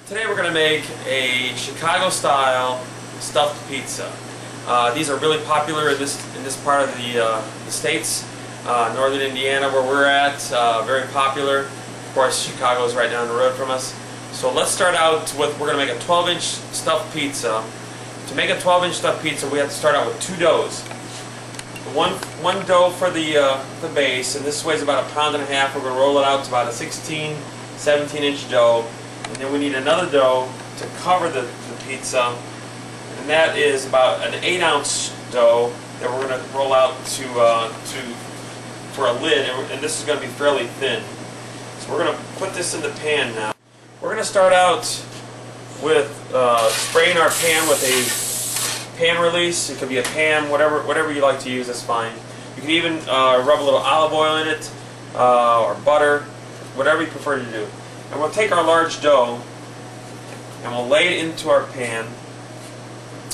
Today we're going to make a Chicago-style stuffed pizza. These are really popular in this part of the States. Northern Indiana, where we're at, very popular. Of course, Chicago is right down the road from us. So let's start out with, we're going to make a 12-inch stuffed pizza. To make a 12-inch stuffed pizza, we have to start out with two doughs. One dough for the base, and this weighs about 1.5 pounds. We're going to roll it out to about a 16, 17-inch dough. And then we need another dough to cover the pizza, and that is about an 8-ounce dough that we're going to roll out for a lid, and this is going to be fairly thin. So we're going to put this in the pan now. We're going to start out with spraying our pan with a pan release. It could be a pan, whatever you like to use, that's fine. You can even rub a little olive oil in it, or butter, whatever you prefer to do. And we'll take our large dough and we'll lay it into our pan.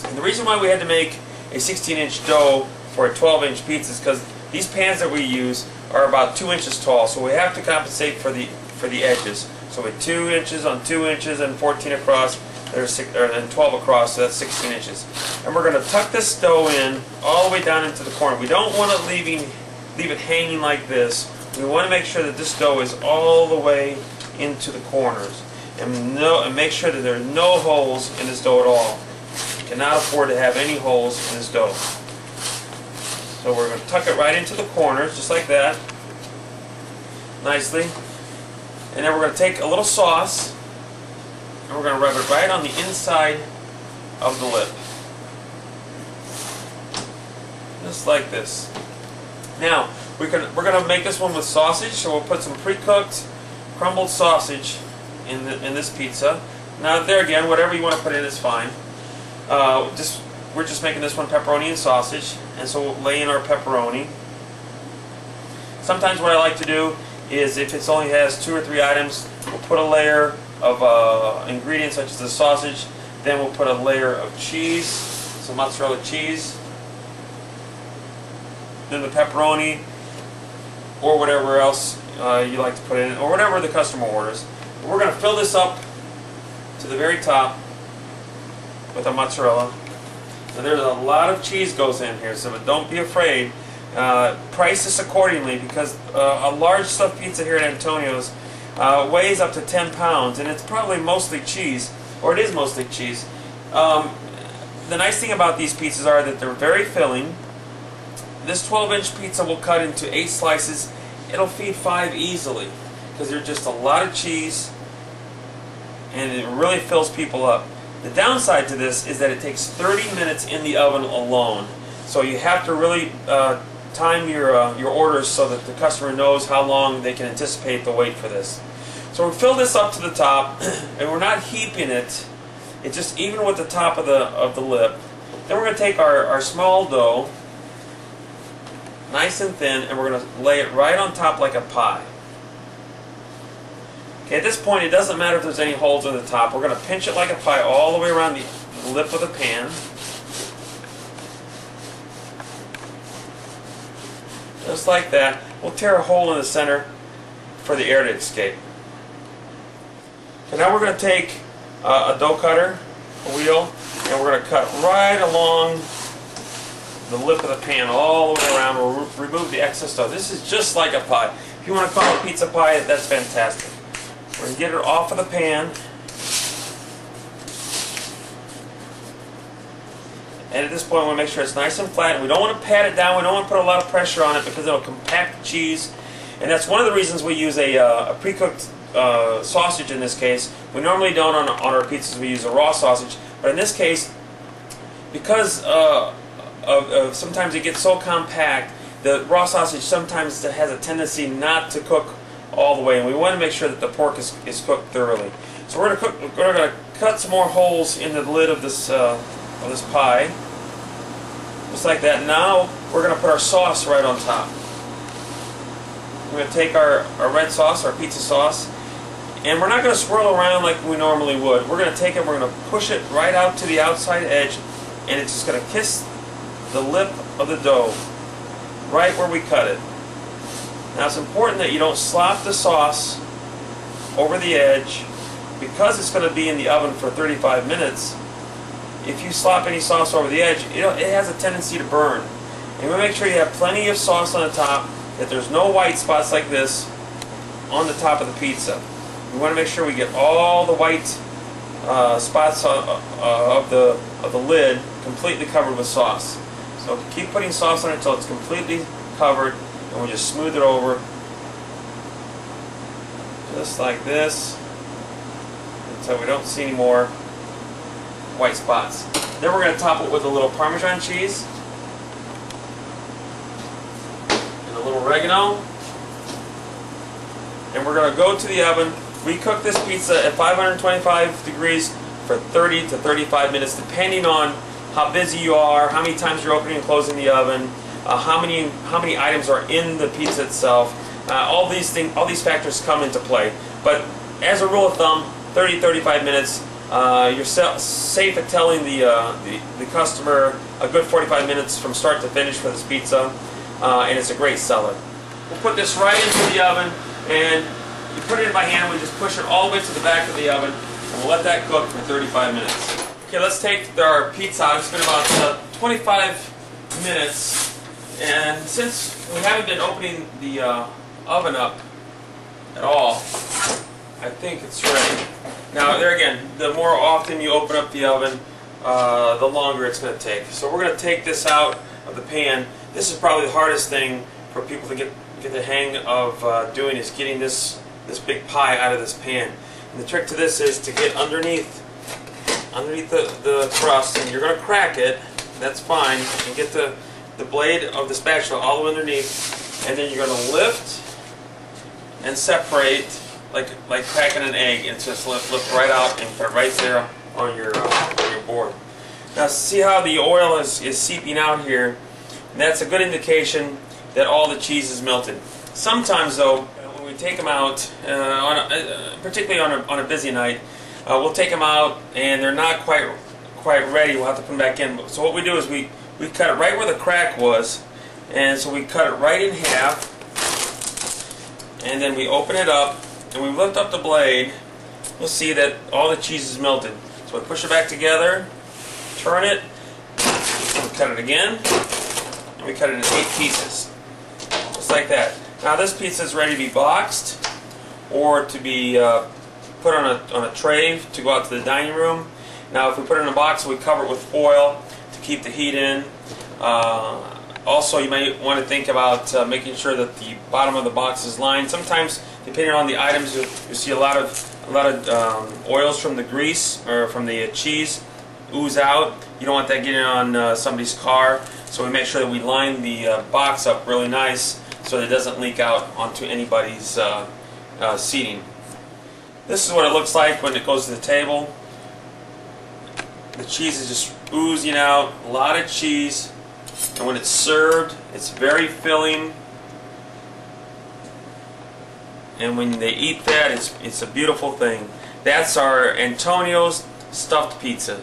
And the reason why we had to make a 16-inch dough for a 12-inch pizza is because these pans that we use are about 2 inches tall, so we have to compensate for the edges. So with 2 inches on 2 inches and 14 across, and 12 across, so that's 16 inches. And we're going to tuck this dough in all the way down into the corner. We don't want to leave it hanging like this. We want to make sure that this dough is all the way into the corners, and make sure that there are no holes in this dough at all. You cannot afford to have any holes in this dough. So we're going to tuck it right into the corners, just like that, nicely. And then we're going to take a little sauce, and we're going to rub it right on the inside of the lip, just like this. Now we're going to make this one with sausage, so we'll put some pre-cooked crumbled sausage in this pizza. Now there again, whatever you want to put in is fine. We're just making this one pepperoni and sausage, and so we'll lay in our pepperoni. Sometimes what I like to do is, if it only has 2 or 3 items, we'll put a layer of ingredients such as the sausage, then we'll put a layer of cheese, some mozzarella cheese, then the pepperoni, or whatever else you like to put in, or whatever the customer orders. But we're going to fill this up to the very top with a mozzarella. Now there's a lot of cheese goes in here, so don't be afraid. Price this accordingly, because a large stuffed pizza here at Antonio's weighs up to 10 pounds, and it's probably mostly cheese, or it is mostly cheese. The nice thing about these pizzas are that they're very filling. This 12-inch pizza will cut into 8 slices. It'll feed 5 easily, because there's just a lot of cheese, and it really fills people up. The downside to this is that it takes 30 minutes in the oven alone, so you have to really time your orders so that the customer knows how long they can anticipate the wait for this. So we fill this up to the top, and we're not heaping it. It's just even with the top of the lip. Then we're going to take our small dough, nice and thin, and we're going to lay it right on top like a pie. Okay, at this point it doesn't matter if there's any holes in the top. We're going to pinch it like a pie all the way around the lip of the pan. Just like that. We'll tear a hole in the center for the air to escape. Okay, now we're going to take a dough cutter, a wheel, and we're going to cut right along the lip of the pan all the way around. We'll remove the excess dough. This is just like a pie. If you want to call it pizza pie, that's fantastic. We're going to get it off of the pan. And at this point, we want to make sure it's nice and flat. We don't want to pat it down. We don't want to put a lot of pressure on it, because it'll compact the cheese. And that's one of the reasons we use a pre-cooked sausage in this case. We normally don't on our pizzas. We use a raw sausage. But in this case, because sometimes it gets so compact, the raw sausage sometimes has a tendency not to cook all the way, and we want to make sure that the pork is cooked thoroughly. So we're going to cut some more holes in the lid of this pie, just like that. Now we're going to put our sauce right on top. We're going to take our red sauce, our pizza sauce, and we're not going to swirl around like we normally would. We're going to take it, we're going to push it right out to the outside edge, and it's just going to kiss the lip of the dough right where we cut it. Now it's important that you don't slop the sauce over the edge, because it's going to be in the oven for 35 minutes, if you slop any sauce over the edge, it has a tendency to burn. And you want to make sure you have plenty of sauce on the top, that there's no white spots like this on the top of the pizza. We want to make sure we get all the white spots of the lid completely covered with sauce. So keep putting sauce on it until it's completely covered, and we'll just smooth it over just like this until we don't see any more white spots. Then we're going to top it with a little Parmesan cheese and a little oregano, and we're going to go to the oven. We cook this pizza at 525 degrees for 30 to 35 minutes, depending on how busy you are, how many times you're opening and closing the oven, how many items are in the pizza itself. All these factors come into play. But as a rule of thumb, 30-35 minutes. You're safe at telling the customer a good 45 minutes from start to finish for this pizza, and it's a great seller. We'll put this right into the oven, and you put it in by hand. We just push it all the way to the back of the oven, and we'll let that cook for 35 minutes. Okay, let's take our pizza out. It's been about 25 minutes, and since we haven't been opening the oven up at all, I think it's ready. Now, there again, the more often you open up the oven, the longer it's going to take. So we're going to take this out of the pan. This is probably the hardest thing for people to get the hang of doing, is getting this big pie out of this pan. And the trick to this is to get underneath the crust, and you're going to crack it. That's fine. And get the blade of the spatula all the way underneath, and then you're going to lift and separate like cracking an egg, and just lift right out and put it right there on your board. Now see how the oil is seeping out here? And that's a good indication that all the cheese is melted. Sometimes though, when we take them out, particularly on a busy night, we'll take them out and they're not quite ready. We'll have to put them back in. So what we do is we cut it right where the crack was, and so we cut it right in half, and then we open it up and we lift up the blade. You'll see that all the cheese is melted. So we push it back together, turn it, and we cut it again, and we cut it in 8 pieces, just like that. Now this pizza is ready to be boxed or to be put on a tray to go out to the dining room. Now if we put it in a box, we cover it with foil to keep the heat in. Also, you might want to think about making sure that the bottom of the box is lined. Sometimes, depending on the items, you see a lot of oils from the grease or from the cheese ooze out. You don't want that getting on somebody's car, so we make sure that we line the box up really nice so that it doesn't leak out onto anybody's seating. This is what it looks like when it goes to the table. The cheese is just oozing out, a lot of cheese. And when it's served, it's very filling. And when they eat that, it's a beautiful thing. That's our Antonio's stuffed pizza.